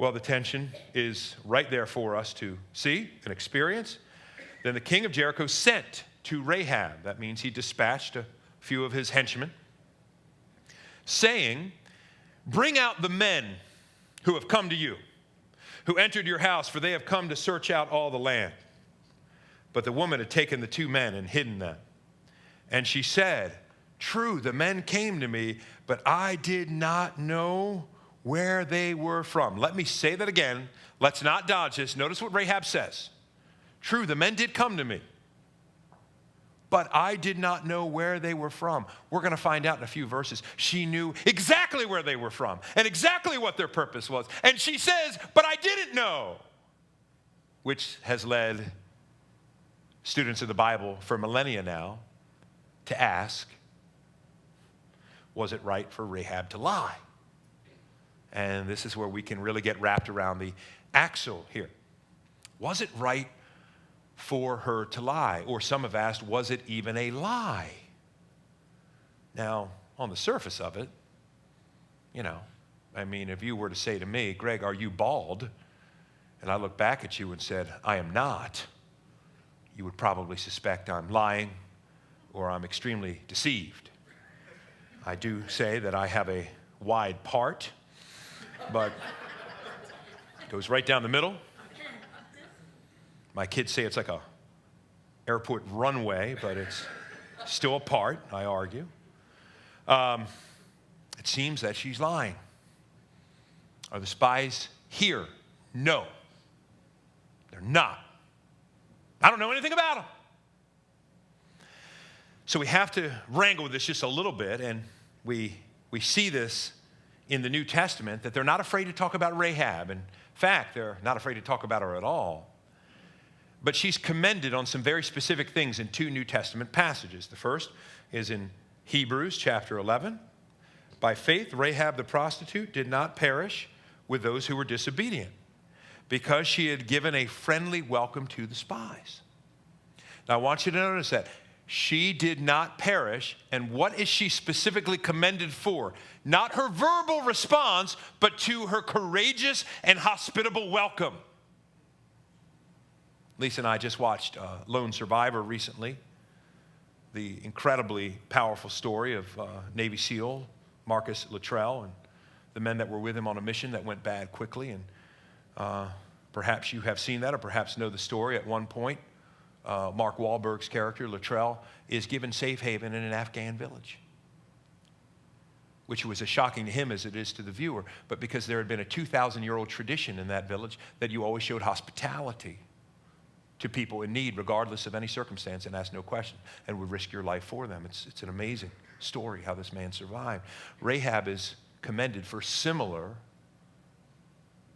Well, the tension is right there for us to see and experience. Then the king of Jericho sent to Rahab. That means he dispatched a few of his henchmen, saying, "Bring out the men who have come to you, who entered your house, for they have come to search out all the land." But the woman had taken the 2 men and hidden them. And she said, "True, the men came to me, but I did not know where they were from." Let me say that again. Let's not dodge this. Notice what Rahab says. True, the men did come to me, but I did not know where they were from. We're going to find out in a few verses. She knew exactly where they were from and exactly what their purpose was. And she says, "But I didn't know," which has led students of the Bible for millennia now to ask, was it right for Rahab to lie? And this is where we can really get wrapped around the axle here. Was it right for her to lie? Or some have asked, was it even a lie? Now, on the surface of it, if you were to say to me, "Greg, are you bald?" And I look back at you and said, "I am not," you would probably suspect I'm lying or I'm extremely deceived. I do say that I have a wide part, but it goes right down the middle. My kids say it's like a airport runway, but it's still a part, I argue. It seems that she's lying. Are the spies here? No, they're not. I don't know anything about them. So we have to wrangle with this just a little bit, and we see this in the New Testament, that they're not afraid to talk about Rahab. In fact, they're not afraid to talk about her at all. But she's commended on some very specific things in 2 New Testament passages. The first is in Hebrews chapter 11. By faith, Rahab the prostitute did not perish with those who were disobedient, because she had given a friendly welcome to the spies. Now, I want you to notice that. She did not perish, and what is she specifically commended for? Not her verbal response, but to her courageous and hospitable welcome. Lisa and I just watched Lone Survivor recently, the incredibly powerful story of Navy SEAL Marcus Luttrell and the men that were with him on a mission that went bad quickly. And perhaps you have seen that, or perhaps know the story. At one point, Mark Wahlberg's character, Luttrell, is given safe haven in an Afghan village, which was as shocking to him as it is to the viewer. But because there had been a 2,000-year-old tradition in that village that you always showed hospitality to people in need, regardless of any circumstance, and asked no question, and would risk your life for them. It's an amazing story how this man survived. Rahab is commended for similar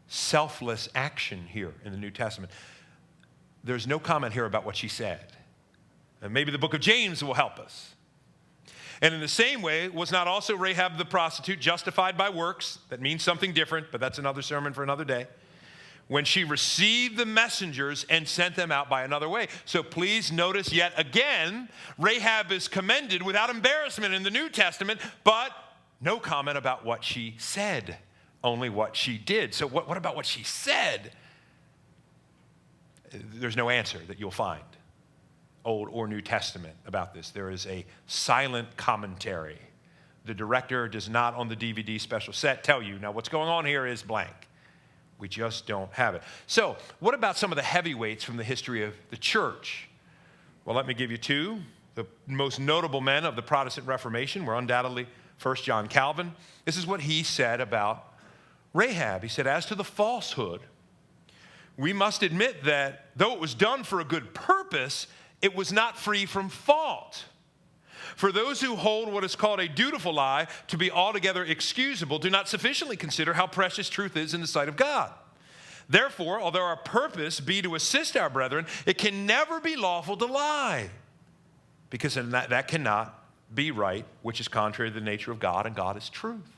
selfless action here in the New Testament. There's no comment here about what she said. And maybe the book of James will help us. And in the same way, was not also Rahab the prostitute justified by works? That means something different, but that's another sermon for another day. When she received the messengers and sent them out by another way. So please notice yet again, Rahab is commended without embarrassment in the New Testament, but no comment about what she said, only what she did. So what about what she said? There's no answer that you'll find, Old or New Testament, about this. There is a silent commentary. The director does not, on the DVD special set, tell you, now what's going on here is blank. We just don't have it. So what about some of the heavyweights from the history of the church? Well, let me give you 2. The most notable men of the Protestant Reformation were undoubtedly first John Calvin. This is what he said about Rahab. He said, as to the falsehood, we must admit that though it was done for a good purpose, it was not free from fault. For those who hold what is called a dutiful lie to be altogether excusable do not sufficiently consider how precious truth is in the sight of God. Therefore, although our purpose be to assist our brethren, it can never be lawful to lie, because that cannot be right, which is contrary to the nature of God, and God is truth.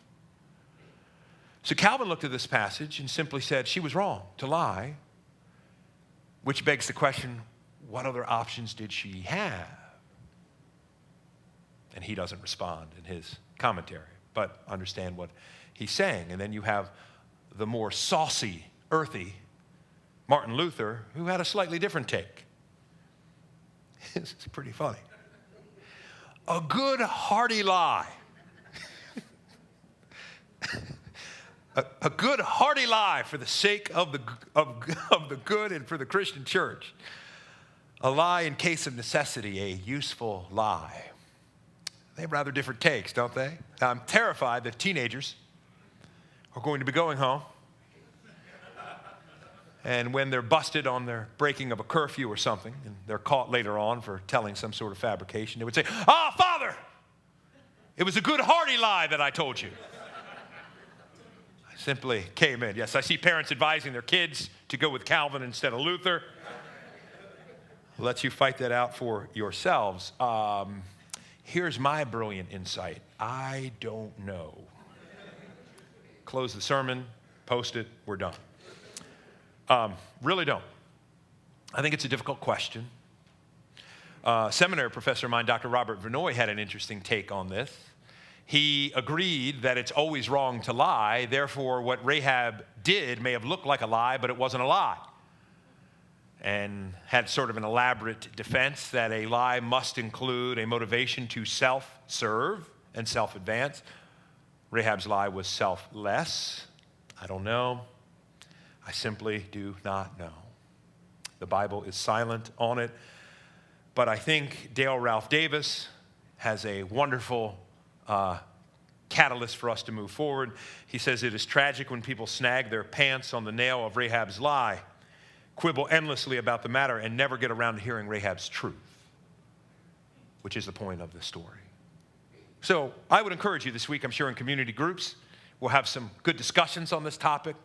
So Calvin looked at this passage and simply said she was wrong to lie, which begs the question, what other options did she have? And he doesn't respond in his commentary, but understand what he's saying. And then you have the more saucy, earthy Martin Luther, who had a slightly different take. This is pretty funny. A good hearty lie. A good hearty lie for the sake of the good and for the Christian church. A lie in case of necessity, a useful lie. They have rather different takes, don't they? I'm terrified that teenagers are going to be going home, and when they're busted on their breaking of a curfew or something, and they're caught later on for telling some sort of fabrication, they would say, Father, it was a good hearty lie that I told you. I simply came in. Yes, I see parents advising their kids to go with Calvin instead of Luther. I'll let you fight that out for yourselves. Here's my brilliant insight. I don't know. Close the sermon, post it, we're done. Really don't. I think it's a difficult question. Seminary professor of mine, Dr. Robert Vinoy, had an interesting take on this. He agreed that it's always wrong to lie. Therefore, what Rahab did may have looked like a lie, but it wasn't a lie. And had sort of an elaborate defense that a lie must include a motivation to self-serve and self-advance. Rahab's lie was selfless. I don't know. I simply do not know. The Bible is silent on it. But I think Dale Ralph Davis has a wonderful catalyst for us to move forward. He says, it is tragic when people snag their pants on the nail of Rahab's lie, quibble endlessly about the matter, and never get around to hearing Rahab's truth, which is the point of the story. So I would encourage you this week, I'm sure in community groups, we'll have some good discussions on this topic.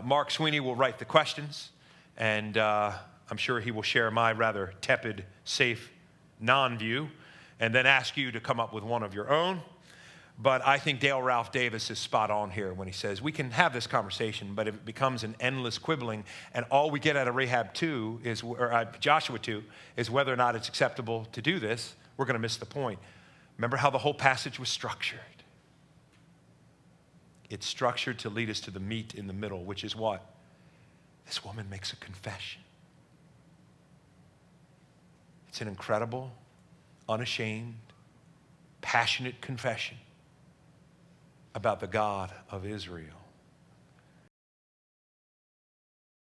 Mark Sweeney will write the questions, and I'm sure he will share my rather tepid, safe, non-view, and then ask you to come up with one of your own. But I think Dale Ralph Davis is spot on here when he says we can have this conversation, but if it becomes an endless quibbling, and all we get out of Joshua 2 is whether or not it's acceptable to do this, we're going to miss the point. Remember how the whole passage was structured. It's structured to lead us to the meat in the middle, which is what? This woman makes a confession. It's an incredible, unashamed, passionate confession about the God of Israel.